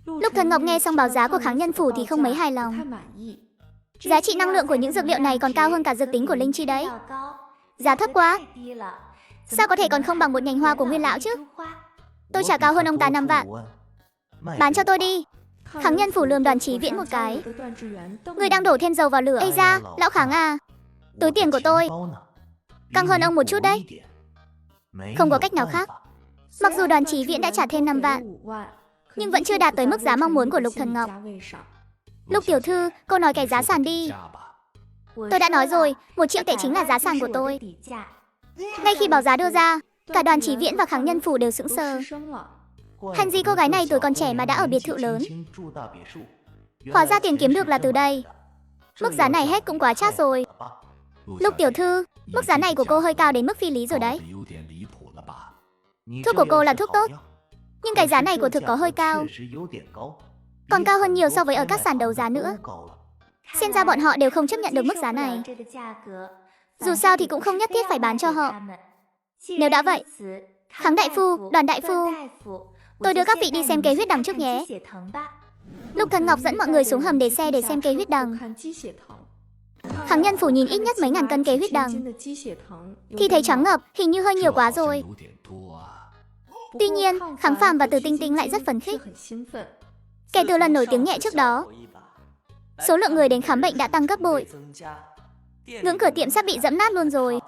Lục Thần Ngọc nghe xong báo giá của kháng nhân phủ thì không mấy hài lòng. Giá trị năng lượng của những dược liệu này còn cao hơn cả dược tính của linh chi đấy. Giá thấp quá. Sao có thể còn không bằng một nhành hoa của Nguyên lão chứ? Tôi trả cao hơn ông ta 5 vạn. Bán cho tôi đi. Kháng nhân phủ lườm Đoàn Chí Viễn một cái. Người đang đổ thêm dầu vào lửa. Ây da, lão Kháng à, túi tiền của tôi căng hơn ông một chút đấy. Không có cách nào khác. Mặc dù Đoàn Chí Viễn đã trả thêm 5 vạn, nhưng vẫn chưa đạt tới mức giá mong muốn của Lục Thần Ngọc. Lục tiểu thư, cô nói cái giá sàn đi. Tôi đã nói rồi, 1 triệu tệ chính là giá sàn của tôi. Ngay khi báo giá đưa ra, cả Đoàn Chí Viễn và kháng nhân phủ đều sững sờ. Hèn gì cô gái này tuổi còn trẻ mà đã ở biệt thự lớn. Hóa ra tiền kiếm được là từ đây. Mức giá này hết cũng quá chát rồi. Lục tiểu thư, mức giá này của cô hơi cao đến mức phi lý rồi đấy. Thuốc của cô là thuốc tốt, nhưng cái giá này của thực có hơi cao. Còn cao hơn nhiều so với ở các sàn đấu giá nữa. Xem ra bọn họ đều không chấp nhận được mức giá này. Dù sao thì cũng không nhất thiết phải bán cho họ. Nếu đã vậy, Kháng đại phu, Đoàn đại phu, tôi đưa các vị đi xem cây huyết đằng trước nhé. Lục Thần Ngọc dẫn mọi người xuống hầm để xe để xem cây huyết đằng. Kháng nhân phủ nhìn ít nhất mấy ngàn cân cây huyết đằng thì thấy trắng ngập, hình như hơi nhiều quá rồi. Tuy nhiên, Kháng Phàm và Từ Tinh Tinh lại rất phấn khích. Kể từ lần nổi tiếng nhẹ trước đó, số lượng người đến khám bệnh đã tăng gấp bội. Ngưỡng cửa tiệm sắp bị dẫm nát luôn rồi.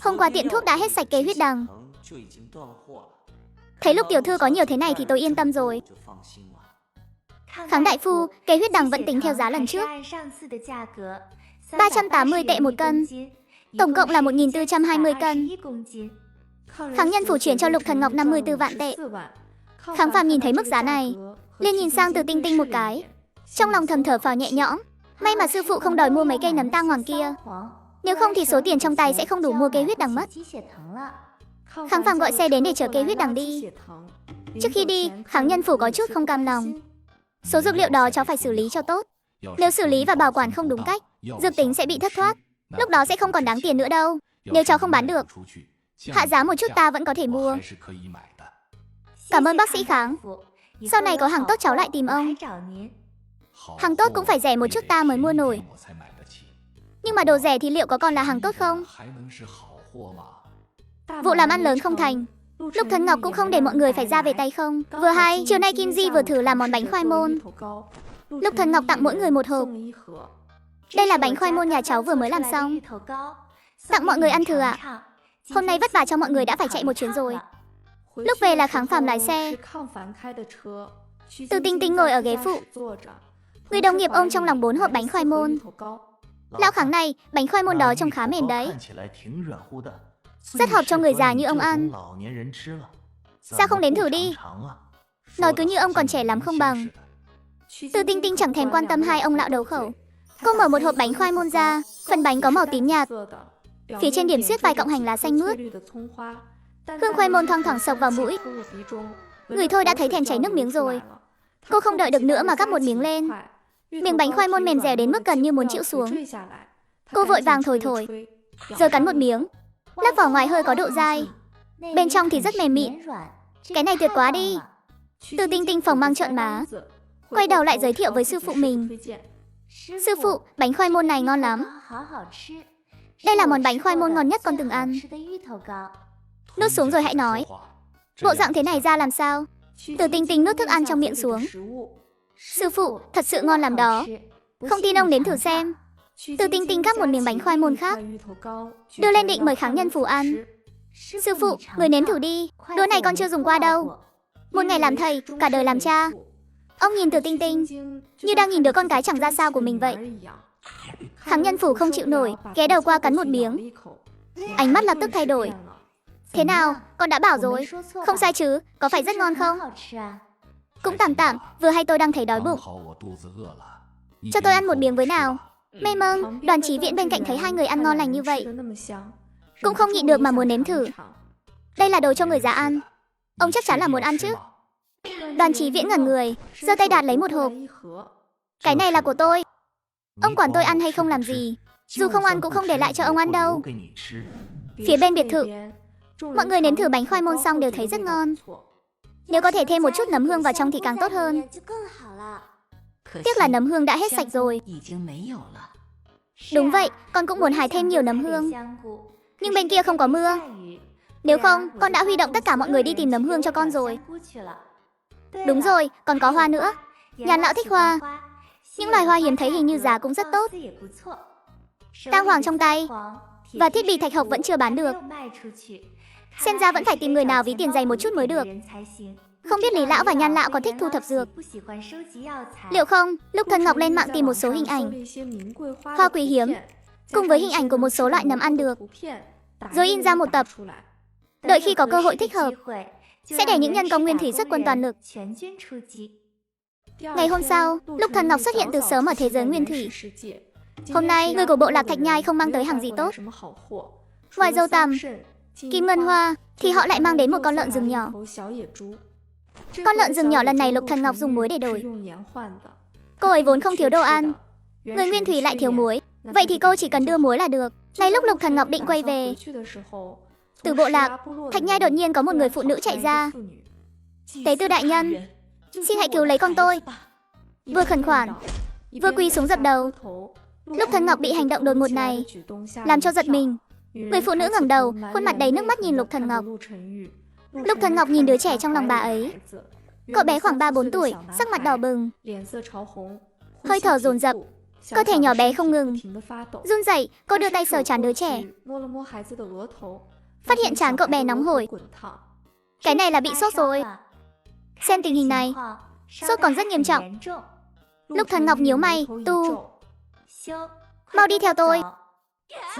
Hôm qua tiệm thuốc đã hết sạch cây huyết đằng. Thấy Lục tiểu thư có nhiều thế này thì tôi yên tâm rồi. Kháng đại phu, cây huyết đằng vẫn tính theo giá lần trước, 380 tệ 1 cân, tổng cộng là 1420 cân. Kháng nhân phủ chuyển cho Lục Thần Ngọc 54 vạn tệ. Kháng Phàm nhìn thấy mức giá này, liền nhìn sang Từ Tinh Tinh một cái, trong lòng thầm thở phào nhẹ nhõm. May mà sư phụ không đòi mua mấy cây nấm tang hoàng kia, nếu không thì số tiền trong tay sẽ không đủ mua cây huyết đằng mất. Kháng Phàm gọi xe đến để chở cây huyết đằng đi. Trước khi đi, kháng nhân phủ có chút không cam lòng. Số dược liệu đó cháu phải xử lý cho tốt. Nếu xử lý và bảo quản không đúng cách, dược tính sẽ bị thất thoát. Lúc đó sẽ không còn đáng tiền nữa đâu. Nếu cháu không bán được, hạ giá một chút ta vẫn có thể mua. Cảm ơn bác sĩ Kháng. Sau này có hàng tốt cháu lại tìm ông. Hàng tốt cũng phải rẻ một chút ta mới mua nổi. Nhưng mà đồ rẻ thì liệu có còn là hàng tốt không? Vụ làm ăn lớn không thành, Lục Thần Ngọc cũng không để mọi người phải ra về tay không. Vừa hay, chiều nay Kim Di vừa thử làm món bánh khoai môn. Lục Thần Ngọc tặng mỗi người một hộp. Đây là bánh khoai môn nhà cháu vừa mới làm xong, tặng mọi người ăn thử ạ. Hôm nay vất vả cho mọi người đã phải chạy một chuyến rồi. Lúc về là Kháng Phàm lái xe, Từ Tinh Tinh ngồi ở ghế phụ. Người đồng nghiệp ôm trong lòng 4 hộp bánh khoai môn. Lão Kháng này, bánh khoai môn đó trông khá mềm đấy, rất hợp cho người già như ông ăn. Sao không đến thử đi? Nói cứ như ông còn trẻ lắm không bằng. Từ Tinh Tinh chẳng thèm quan tâm hai ông lão đấu khẩu. Cô mở một hộp bánh khoai môn ra, phần bánh có màu tím nhạt, phía trên điểm xuyết vài cọng hành lá xanh mướt. Hương khoai môn thoang thoảng sộc vào mũi, ngửi thôi đã thấy thèm chảy nước miếng rồi. Cô không đợi được nữa mà gắp một miếng lên. Miếng bánh khoai môn mềm dẻo đến mức gần như muốn chịu xuống. Cô vội vàng thổi thổi, rồi cắn một miếng. Lớp vỏ ngoài hơi có độ dai, bên trong thì rất mềm mịn. Cái này tuyệt quá đi. Từ Tinh Tinh phồng mang trợn má, quay đầu lại giới thiệu với sư phụ mình. Sư phụ, bánh khoai môn này ngon lắm. Đây là món bánh khoai môn ngon nhất con từng ăn. Nuốt xuống rồi hãy nói. Bộ dạng thế này ra làm sao? Từ Tinh Tinh nuốt thức ăn trong miệng xuống. Sư phụ, thật sự ngon lắm đó. Không tin ông đến thử xem. Từ Tinh Tinh gắp một miếng bánh khoai môn khác, đưa lên định mời Kháng nhân phủ ăn. Sư phụ, người nếm thử đi. Đũa này con chưa dùng qua đâu. Một ngày làm thầy, cả đời làm cha. Ông nhìn Từ Tinh Tinh như đang nhìn đứa con cái chẳng ra sao của mình vậy. Kháng nhân phủ không chịu nổi, ghé đầu qua cắn một miếng. Ánh mắt lập tức thay đổi. Thế nào, con đã bảo rồi, không sai chứ, có phải rất ngon không? Cũng tạm tạm, vừa hay tôi đang thấy đói bụng. Cho tôi ăn một miếng với nào. Mê mông, Đoàn Chí Viễn bên cạnh thấy hai người ăn ngon lành như vậy, cũng không nhịn được mà muốn nếm thử. Đây là đồ cho người già ăn, ông chắc chắn là muốn ăn chứ. Đoàn Chí Viễn ngẩn người, giơ tay đạt lấy một hộp. Cái này là của tôi. Ông quản tôi ăn hay không làm gì, dù không ăn cũng không để lại cho ông ăn đâu. Phía bên biệt thự, mọi người nếm thử bánh khoai môn xong đều thấy rất ngon. Nếu có thể thêm một chút nấm hương vào trong thì càng tốt hơn. Tiếc là nấm hương đã hết sạch rồi. Đúng vậy, con cũng muốn hái thêm nhiều nấm hương. Nhưng bên kia không có mưa. Nếu không, con đã huy động tất cả mọi người đi tìm nấm hương cho con rồi. Đúng rồi, còn có hoa nữa. Nhàn lão thích hoa. Những loài hoa hiếm thấy hình như giá cũng rất tốt. Tang hoàng trong tay. Và thiết bị thạch hộc vẫn chưa bán được. Xem ra vẫn phải tìm người nào ví tiền dày một chút mới được. Không biết Lý lão và Nhan lão có thích thu thập dược. Liệu không, lúc Thần Ngọc lên mạng tìm một số hình ảnh hoa quý hiếm, cùng với hình ảnh của một số loại nấm ăn được, rồi in ra một tập. Đợi khi có cơ hội thích hợp, sẽ để những nhân công nguyên thủy xuất quân toàn lực. Ngày hôm sau, lúc Thần Ngọc xuất hiện từ sớm ở thế giới nguyên thủy. Hôm nay, người của bộ lạc Thạch Nhai không mang tới hàng gì tốt. Ngoài dâu tằm, kim ngân hoa, thì họ lại mang đến một con lợn rừng nhỏ. Con lợn rừng nhỏ lần này Lục Thần Ngọc dùng muối để đổi. Cô ấy vốn không thiếu đồ ăn, người nguyên thủy lại thiếu muối, vậy thì cô chỉ cần đưa muối là được. Ngay lúc Lục Thần Ngọc định quay về, từ bộ lạc Thạch Nhai đột nhiên có một người phụ nữ chạy ra. Tế tư đại nhân, xin hãy cứu lấy con tôi. Vừa khẩn khoản, vừa quỳ xuống dập đầu. Lục Thần Ngọc bị hành động đột ngột này làm cho giật mình. Người phụ nữ ngẩng đầu, khuôn mặt đầy nước mắt nhìn Lục Thần Ngọc. Lục Thần Ngọc nhìn đứa trẻ trong lòng bà ấy. Cậu bé khoảng 3-4 tuổi, sắc mặt đỏ bừng, hơi thở dồn dập, cơ thể nhỏ bé không ngừng run rẩy. Cô đưa tay sờ trán đứa trẻ, phát hiện trán cậu bé nóng hổi. Cái này là bị sốt rồi. Xem tình hình này, sốt còn rất nghiêm trọng. Lục Thần Ngọc nhíu mày, tu, mau đi theo tôi.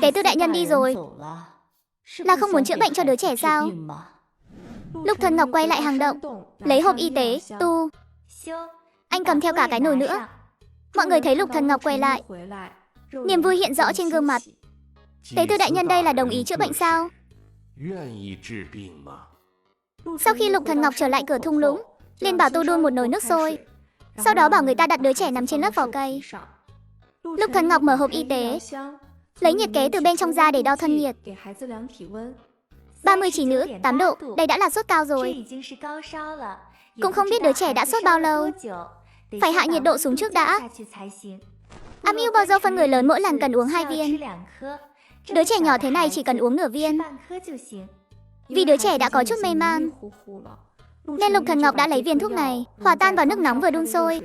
Tế tư đại nhân đi rồi. Là không muốn chữa bệnh cho đứa trẻ sao? Lục Thần Ngọc quay lại hang động, lấy hộp y tế, tu. Anh cầm theo cả cái nồi nữa. Mọi người thấy Lục Thần Ngọc quay lại, niềm vui hiện rõ trên gương mặt. Tế tư đại nhân đây là đồng ý chữa bệnh sao? Sau khi Lục Thần Ngọc trở lại cửa thung lũng, liền bảo tu đun một nồi nước sôi, sau đó bảo người ta đặt đứa trẻ nằm trên lớp vỏ cây. Lục Thần Ngọc mở hộp y tế, lấy nhiệt kế từ bên trong ra để đo thân nhiệt. 30 chỉ nữ, 8 độ, đây đã là sốt cao rồi. Cũng không biết đứa trẻ đã sốt bao lâu. Phải hạ nhiệt độ xuống trước đã. Amylbazole phân người lớn mỗi lần cần uống 2 viên. Đứa trẻ nhỏ thế này chỉ cần uống nửa viên. Vì đứa trẻ đã có chút mê man, nên Lục Thần Ngọc đã lấy viên thuốc này, hòa tan vào nước nóng vừa đun sôi.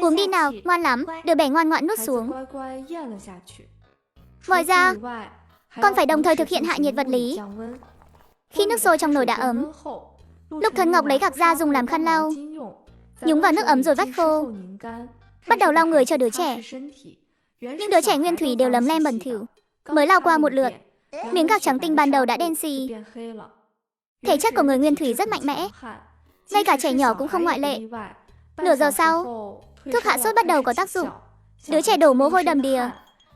Uống đi nào, ngoan lắm, đứa bé ngoan ngoãn nuốt xuống. Ngoài ra, còn phải đồng thời thực hiện hạ nhiệt vật lý. Khi nước sôi trong nồi đã ấm, Lục Thần Ngọc lấy gạc ra dùng làm khăn lau, nhúng vào nước ấm rồi vắt khô, bắt đầu lau người cho đứa trẻ. Những đứa trẻ nguyên thủy đều lấm lem bẩn thỉu, mới lau qua một lượt, miếng gạc trắng tinh ban đầu đã đen xì. Thể chất của người nguyên thủy rất mạnh mẽ, ngay cả trẻ nhỏ cũng không ngoại lệ. Nửa giờ sau, thuốc hạ sốt bắt đầu có tác dụng. Đứa trẻ đổ mồ hôi đầm đìa,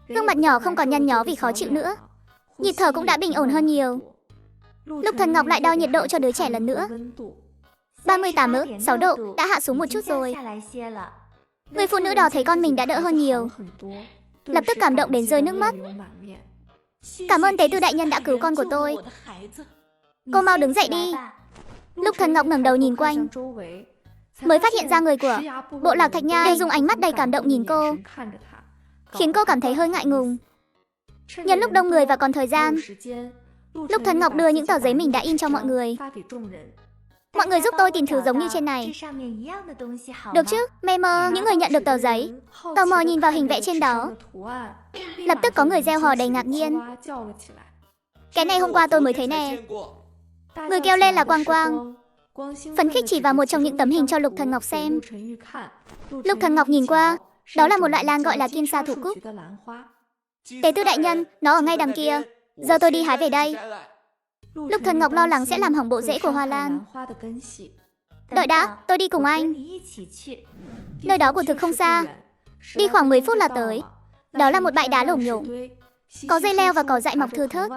gương mặt nhỏ không còn nhăn nhó vì khó chịu nữa, nhịp thở cũng đã bình ổn hơn nhiều. Lục Thần Ngọc lại đo nhiệt độ cho đứa trẻ lần nữa. 38,6 độ, đã hạ xuống một chút rồi. Người phụ nữ đó thấy con mình đã đỡ hơn nhiều, lập tức cảm động đến rơi nước mắt. Cảm ơn tế tư đại nhân đã cứu con của tôi. Cô mau đứng dậy đi. Lục Thần Ngọc ngẩng đầu nhìn quanh, mới phát hiện ra người của bộ lạc Thạch Nhai đều dùng ánh mắt đầy cảm động nhìn cô, khiến cô cảm thấy hơi ngại ngùng. Nhân lúc đông người và còn thời gian, Lục Thần Ngọc đưa những tờ giấy mình đã in cho mọi người. Mọi người giúp tôi tìm thứ giống như trên này. Được chứ, mê mơ. Những người nhận được tờ giấy tò mò nhìn vào hình vẽ trên đó. Lập tức có người reo hò đầy ngạc nhiên. Cái này hôm qua tôi mới thấy nè. Người kêu lên là Quang Quang, phấn khích chỉ vào một trong những tấm hình cho Lục Thần Ngọc xem. Lục Thần Ngọc nhìn qua, đó là một loại lan gọi là kim sa thủ cúc. Tế tư đại nhân, nó ở ngay đằng kia, giờ tôi đi hái về đây. Lục Thần Ngọc lo lắng sẽ làm hỏng bộ rễ của hoa lan. Đợi đã, tôi đi cùng anh. Nơi đó của thực không xa, đi khoảng 10 phút là tới. Đó là một bãi đá lổm nhổm, có dây leo và cỏ dại mọc thưa thớt.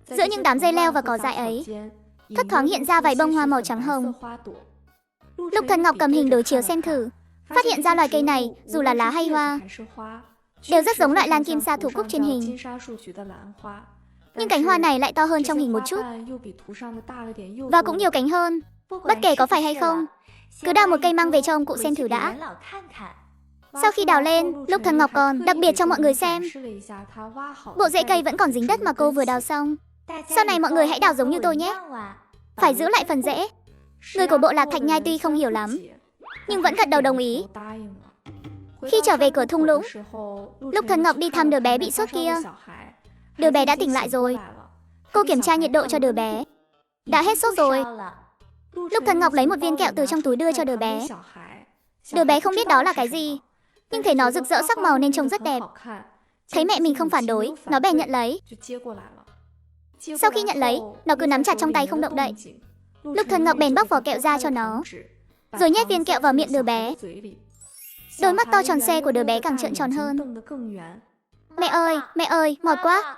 Giữa những đám dây leo và cỏ dại ấy, thất thoáng hiện ra vài bông hoa màu trắng hồng. Lục Thần Ngọc cầm hình đối chiếu xem thử, phát hiện ra loài cây này, dù là lá hay hoa, đều rất giống loại lan kim sa thủ cúc trên hình. Nhưng cánh hoa này lại to hơn trong hình một chút. Và cũng nhiều cánh hơn. Bất kể có phải hay không, cứ đào một cây mang về cho ông cụ xem thử đã. Sau khi đào lên, Lục Thần Ngọc còn đặc biệt cho mọi người xem. Bộ rễ cây vẫn còn dính đất mà cô vừa đào xong. Sau này mọi người hãy đào giống như tôi nhé. Phải giữ lại phần rễ. Người của bộ lạc Thạch Nhai tuy không hiểu lắm, nhưng vẫn gật đầu đồng ý. Khi trở về cửa thung lũng, Lục Thần Ngọc đi thăm đứa bé bị sốt kia. Đứa bé đã tỉnh lại rồi. Cô kiểm tra nhiệt độ cho đứa bé. Đã hết sốt rồi. Lục Thần Ngọc lấy một viên kẹo từ trong túi đưa cho đứa bé. Đứa bé không biết đó là cái gì, nhưng thấy nó rực rỡ sắc màu nên trông rất đẹp. Thấy mẹ mình không phản đối, nó bèn nhận lấy. Sau khi nhận lấy, nó cứ nắm chặt trong tay không động đậy. Lục Thần Ngọc bèn bóc vỏ kẹo ra cho nó, rồi nhét viên kẹo vào miệng đứa bé. Đôi mắt to tròn xe của đứa bé càng trợn tròn hơn. Mẹ ơi, ngọt quá.